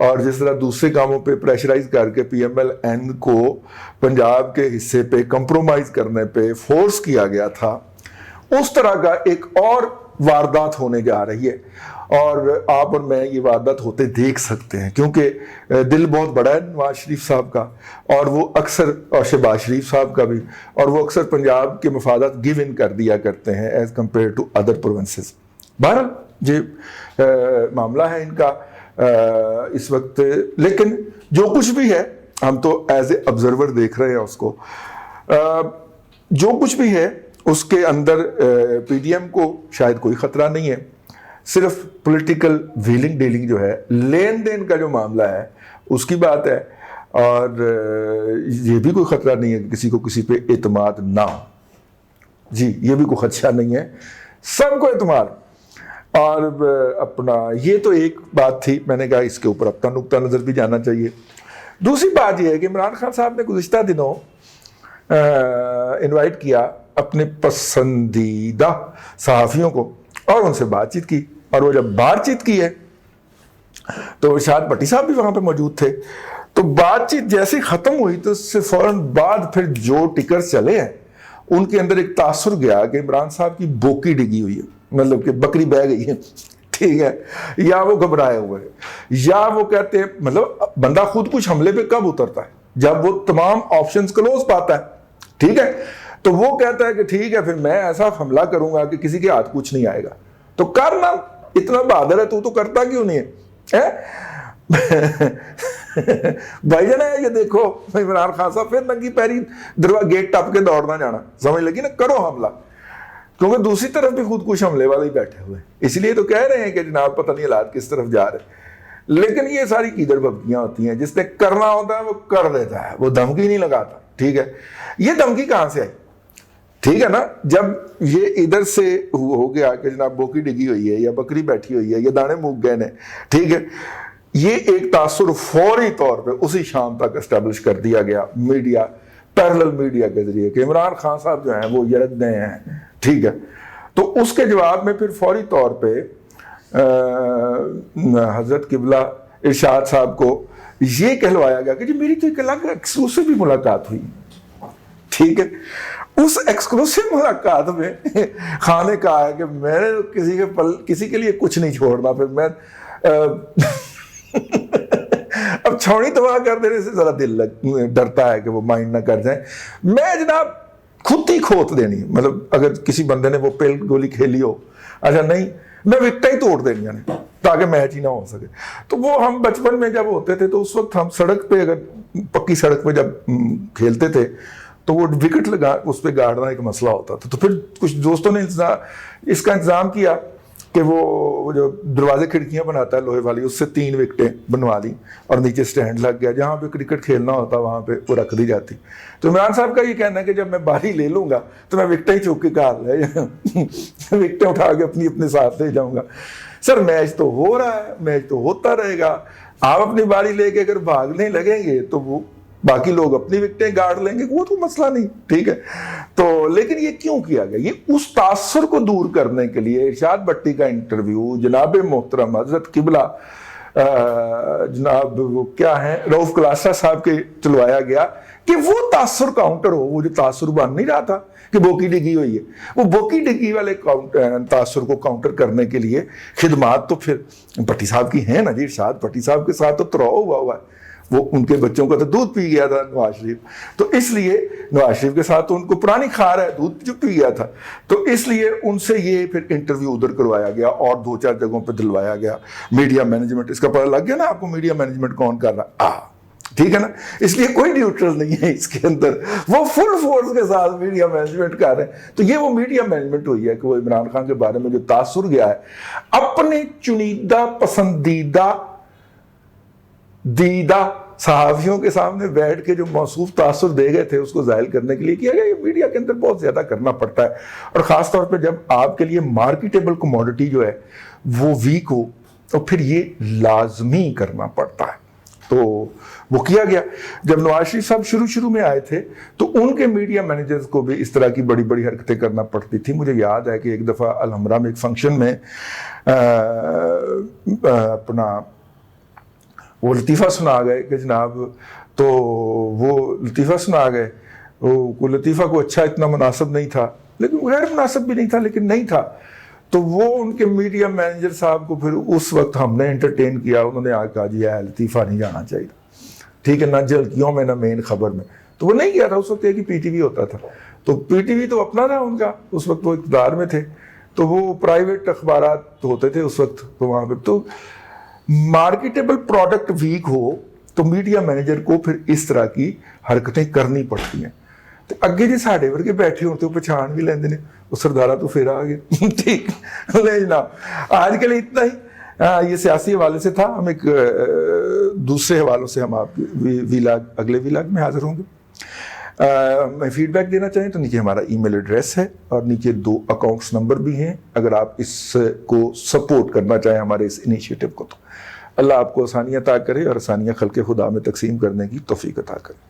اور جس طرح دوسرے کاموں پہ پریشرائز کر کے پی ایم ایل این کو پنجاب کے حصے پہ کمپرومائز کرنے پہ فورس کیا گیا تھا، اس طرح کا ایک اور واردات ہونے جا رہی ہے، اور آپ اور میں یہ واردات ہوتے دیکھ سکتے ہیں، کیونکہ دل بہت بڑا ہے نواز شریف صاحب کا، اور وہ اکثر، اور شہباز شریف صاحب کا بھی، اور وہ اکثر پنجاب کے مفادات گیو ان کر دیا کرتے ہیں as compare to other provinces. بہرحال یہ معاملہ ہے ان کا اس وقت، لیکن جو کچھ بھی ہے ہم تو ایز اے آبزرور دیکھ رہے ہیں اس کو، جو کچھ بھی ہے اس کے اندر پی ڈی ایم کو شاید کوئی خطرہ نہیں ہے، صرف پولیٹیکل ویلنگ ڈیلنگ جو ہے، لین دین کا جو معاملہ ہے اس کی بات ہے، اور یہ بھی کوئی خطرہ نہیں ہے کہ کسی کو کسی پہ اعتماد نہ ہو، جی یہ بھی کوئی خدشہ نہیں ہے، سب کو اعتماد۔ اور اپنا یہ تو ایک بات تھی، میں نے کہا اس کے اوپر اپنا نقطہ نظر بھی جانا چاہیے۔ دوسری بات یہ ہے کہ عمران خان صاحب نے گزشتہ دنوں انوائٹ کیا اپنے پسندیدہ صحافیوں کو اور ان سے بات چیت کی، اور وہ جب بات چیت کی ہے تو ارشاد بٹی صاحب بھی وہاں پہ موجود تھے، تو بات چیت جیسے ختم ہوئی تو اس سے فوراً بعد پھر جو ٹکر چلے ہیں ان کے اندر ایک تاثر گیا کہ عمران صاحب کی بوکی ڈگی ہوئی ہے، مطلب کہ بکری بہ گئی ہے، ٹھیک ہے، یا وہ گھبرائے ہوئے ہیں، یا وہ کہتے ہیں، مطلب بندہ خود کچھ حملے پہ کب اترتا ہے؟ جب وہ تمام آپشنز کلوز پاتا ہے، ٹھیک ہے، تو وہ کہتا ہے کہ ٹھیک ہے پھر میں ایسا حملہ کروں گا کہ کسی کے ہاتھ کچھ نہیں آئے گا، تو کرنا، اتنا بہادر ہے تو کرتا کیوں نہیں ہے؟ بھائی جانا ہے، یہ دیکھو عمران خان صاحب پھر ننگی پیری گیٹ ٹپ کے دوڑنا جانا، سمجھ لگی نا، کرو حملہ، کیونکہ دوسری طرف بھی خود کچھ حملے والے ہی بیٹھے ہوئے، اس لیے تو کہہ رہے ہیں کہ جناب پتہ نہیں حالات کس طرف جا رہے، لیکن یہ ساری کیدڑ بھبکیاں ہوتی ہیں، جس نے کرنا ہوتا ہے وہ کر دیتا ہے، وہ دھمکی نہیں لگاتا، ٹھیک ہے۔ یہ دھمکی کہاں سے آئی؟ ٹھیک ہے نا، جب یہ ادھر سے ہو گیا کہ جناب بوکی ڈگی ہوئی ہے یا بکری بیٹھی ہوئی ہے یا دانے موک گئے نے، ٹھیک ہے، یہ ایک تاثر فوری طور پہ اسی شام تک اسٹیبلش کر دیا گیا میڈیا، پیرلل میڈیا کے ذریعے، کہ عمران خان صاحب جو ہیں وہ یرد گئے ہیں، ٹھیک ہے۔ تو اس کے جواب میں پھر فوری طور پہ حضرت قبلہ ارشاد صاحب کو یہ کہلوایا گیا کہ جی میری تو ایک الگ ایکسکلوسیو بھی ملاقات ہوئی، ٹھیک ہے۔ اس ایکسکلوسیو ملاقات میں خان نے کہا ہے کہ میں نے کسی کے لیے کچھ نہیں چھوڑنا، پھر میں اب چھوڑی تباہ کر دینے سے ذرا دل ڈرتا ہے کہ وہ مائنڈ نہ کر جائیں، میں جناب خود ہی کھوت دینی، مطلب اگر کسی بندے نے وہ پیل گولی کھیلی ہو، اچھا نہیں، میں وکٹیں ہی توڑ دینی ہیں تاکہ میچ ہی نہ ہو سکے۔ تو وہ ہم بچپن میں جب ہوتے تھے تو اس وقت ہم سڑک پہ، اگر پکی سڑک پہ جب کھیلتے تھے تو وہ وکٹ لگا اس پہ گاڑنا ایک مسئلہ ہوتا تھا، تو پھر کچھ دوستوں نے اس کا انتظام کیا کہ وہ جو دروازے کھڑکیاں بناتا ہے لوہے والی، اس سے 3 وکٹیں بنوا لی اور نیچے سٹینڈ لگ گیا، جہاں پہ کرکٹ کھیلنا ہوتا وہاں پہ وہ رکھ دی جاتی۔ تو عمران صاحب کا یہ کہنا ہے کہ جب میں باری لے لوں گا تو میں وکٹیں ہی چوک کے کار لے وکٹیں اٹھا کے اپنے ساتھ لے جاؤں گا۔ سر میچ تو ہو رہا ہے، میچ تو ہوتا رہے گا، آپ اپنی باری لے کے اگر بھاگنے لگیں گے تو وہ باقی لوگ اپنی وکٹیں گاڑ لیں گے، وہ تو مسئلہ نہیں، ٹھیک ہے۔ تو لیکن یہ کیوں کیا گیا؟ یہ اس تاثر کو دور کرنے کے لیے ارشاد بٹی کا انٹرویو جناب محترم حضرت قبلہ جناب وہ کیا ہیں رؤف کلاسرا صاحب کے چلوایا گیا کہ وہ تاثر کاؤنٹر ہو، وہ جو تاثر بن نہیں رہا تھا کہ بوکی ڈگی ہوئی ہے، وہ بوکی ڈگی والے تاثر کو کاؤنٹر کرنے کے لیے خدمات تو پھر بٹی صاحب کی ہیں نا جی۔ ارشاد بٹی صاحب کے ساتھ تو تراؤ ہوا ہے، وہ ان کے بچوں کا تو دودھ پی گیا تھا نواز شریف، تو اس لیے نواز شریف کے ساتھ تو ان کو پرانی خار ہے، دودھ جو پی گیا تھا، تو اس لیے ان سے یہ پھر انٹرویو ادھر کروایا گیا اور 2-4 جگہوں پہ دلوایا گیا۔ میڈیا مینجمنٹ اس کا پتہ لگ گیا نا آپ کو، میڈیا مینجمنٹ کون کر رہا، ٹھیک ہے نا، اس لیے کوئی نیوٹرل نہیں ہے اس کے اندر، وہ فل فورس کے ساتھ میڈیا مینجمنٹ کر رہے ہیں۔ تو یہ وہ میڈیا مینجمنٹ ہوئی ہے کہ وہ عمران خان کے بارے میں جو تاثر گیا ہے اپنے چنیدہ پسندیدہ دیدہ صحافیوں کے سامنے بیٹھ کے جو موصوف تاثر دے گئے تھے اس کو ظاہر کرنے کے لیے کیا گیا۔ یہ میڈیا کے اندر بہت زیادہ کرنا پڑتا ہے، اور خاص طور پہ جب آپ کے لیے مارکیٹیبل کموڈٹی جو ہے وہ ویک ہو تو پھر یہ لازمی کرنا پڑتا ہے۔ تو وہ کیا گیا۔ جب نواز شریف صاحب شروع میں آئے تھے تو ان کے میڈیا مینیجرز کو بھی اس طرح کی بڑی بڑی حرکتیں کرنا پڑتی تھی۔ مجھے یاد ہے کہ ایک دفعہ الحمرہ میں ایک فنکشن میں اپنا وہ لطیفہ سنا گئے کہ جناب، تو وہ لطیفہ سنا گئے، وہ لطیفہ کو اچھا اتنا مناسب نہیں تھا، لیکن غیر مناسب بھی نہیں تھا، لیکن نہیں تھا، تو وہ ان کے میڈیا مینیجر صاحب کو پھر اس وقت ہم نے انٹرٹین کیا، انہوں نے آ کہا جی لطیفہ نہیں جانا چاہیے، ٹھیک ہے، نہ جلکیوں میں نہ مین خبر میں، تو وہ نہیں گیا تھا، اس وقت ایک ہی پی ٹی وی ہوتا تھا، تو پی ٹی وی تو اپنا تھا ان کا، اس وقت وہ اقتدار میں تھے، تو وہ پرائیویٹ اخبارات ہوتے تھے اس وقت تو وہاں پہ، تو مارکیٹیبل پروڈکٹ ویک ہو تو میڈیا مینیجر کو پھر اس طرح کی حرکتیں کرنی پڑتی ہیں، تو اگے جی ساڈے ورگے بیٹھے ہوتے وہ پہچان بھی لیندے نے، وہ سردارا تو پھر آ گئے، ٹھیک نہیں جناب، آج کے لیے اتنا ہی، یہ سیاسی حوالے سے تھا، ہم ایک دوسرے حوالوں سے ہم آپ ویلاگ اگلے ویلاگ میں حاضر ہوں گے۔ میں فیڈ بیک دینا چاہیں تو نیچے ہمارا ای میل ایڈریس ہے اور نیچے 2 اکاؤنٹس نمبر بھی ہیں، اگر آپ اس کو سپورٹ کرنا چاہیں ہمارے اس انیشیٹو کو، تو اللہ آپ کو آسانیاں عطا کرے اور آسانیاں خلق خدا میں تقسیم کرنے کی توفیق عطا کرے۔